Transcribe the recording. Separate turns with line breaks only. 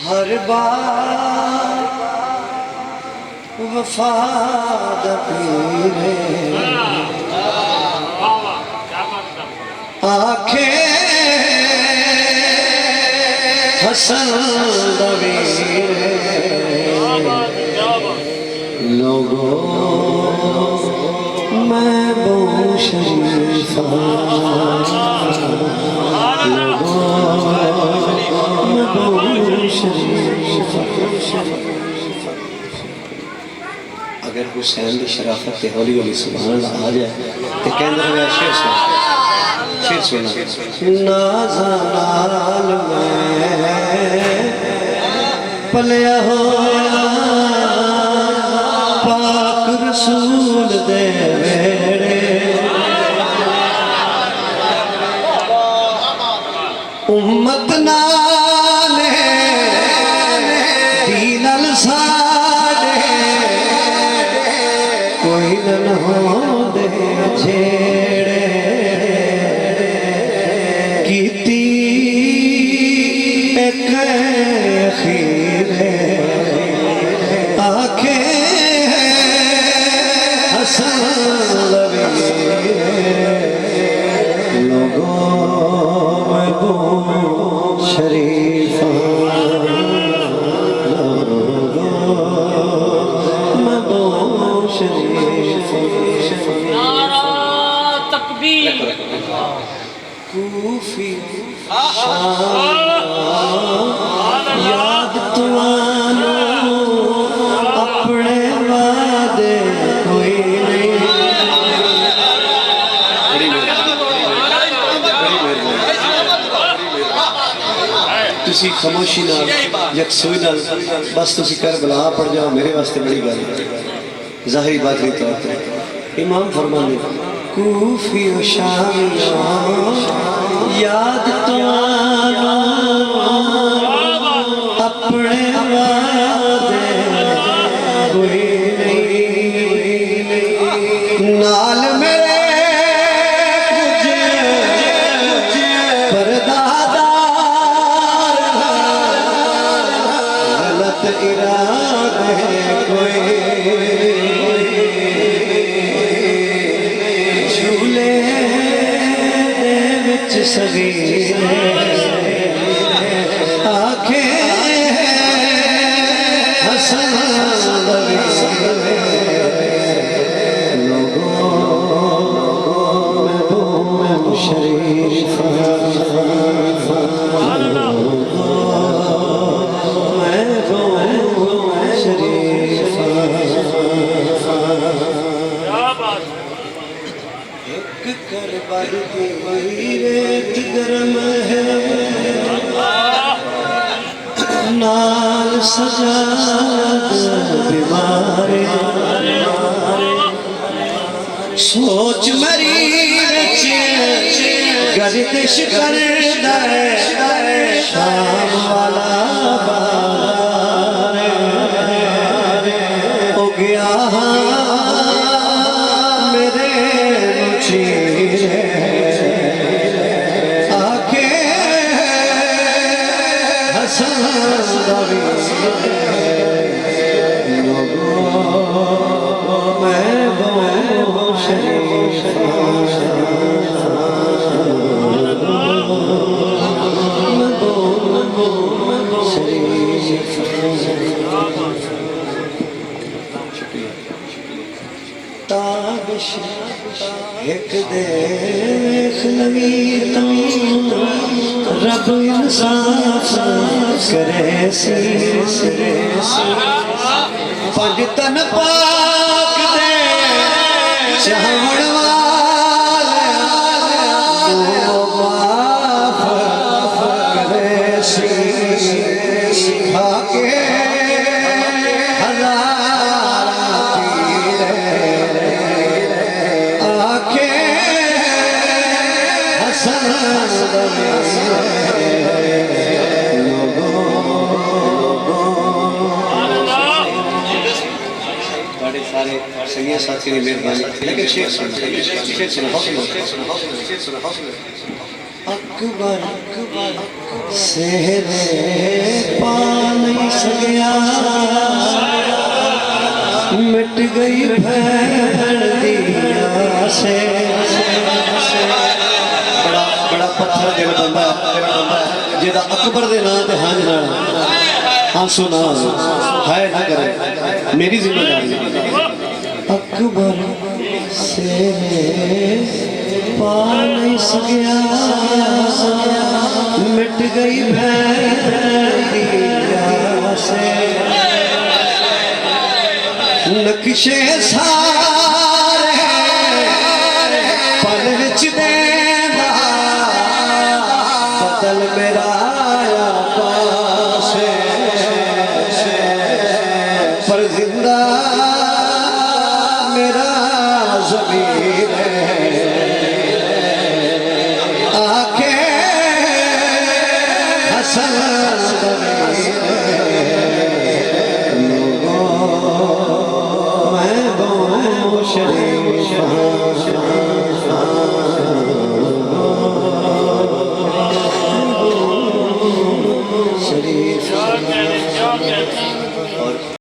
हर बार वफा दा पीरे आखे हसन दा वीरे लोगों मैं बहु शरीफा अगर हुसैन की शराफत से हौली हौली सुभान अल्लाह आ जाए तो कहते हैं शेर सुना नाज़ा नाल मैं पलिया होया पाक रसूल दे वेड़े उम्मत नाले दीनल साडे कोई न होंदे छेड़े कीती एक अखीरे आखे हसन लोगों में वो शरीफा में वो शरीफा
नारा तकबीर
कूफी याद तुआनो अपने वादे कोई नहीं तुसी खामोशी नाल यकसुई नाल बस तुसी करबला पढ़ जाओ मेरे वास्ते बड़ी गल ज़ाहिरी बात नहीं तौर पर इमाम फरमाने कूफी शामियों याद तो आना अपने वादे कोई नहीं नाल मेरे कुछ परदादार गलत इरादे कोई झूले विच सगीरे आखे हसन लोगों में वो शरीफा मैं वो शरीफा करबल की रेत गरम है नाल सजाद बीमारे सोच मरी विच गर्दिश करदा है शाम वाला बार हो गया मेरे मुझे आके हसन लोगों मैं वो शरीफा ताबिश एक देख लगी तो रब इंसाफ करे सी पंज तन पाक दे चाहण वाले माफ करे सी खाके सारे संगी साथी ने मेहरबानी लेकिन शेर सुनो अकबर सेहरे पाल सकिया मिट गई भैन दी आसे बड़ा बड़ा पत्थर दिल बंदा जेदा अकबर दे नाम ते हंज ना आंसू ना है ना करे मेरी जिम्मेदारी अकबर से पा नहीं सकिया मिट गई भैया से नक्शे सारे पल विच देंदा बदल मेरा आया पासे पर जिंदा मेरा ज़मीर आके हसन मैं गो शरीफ शरीफ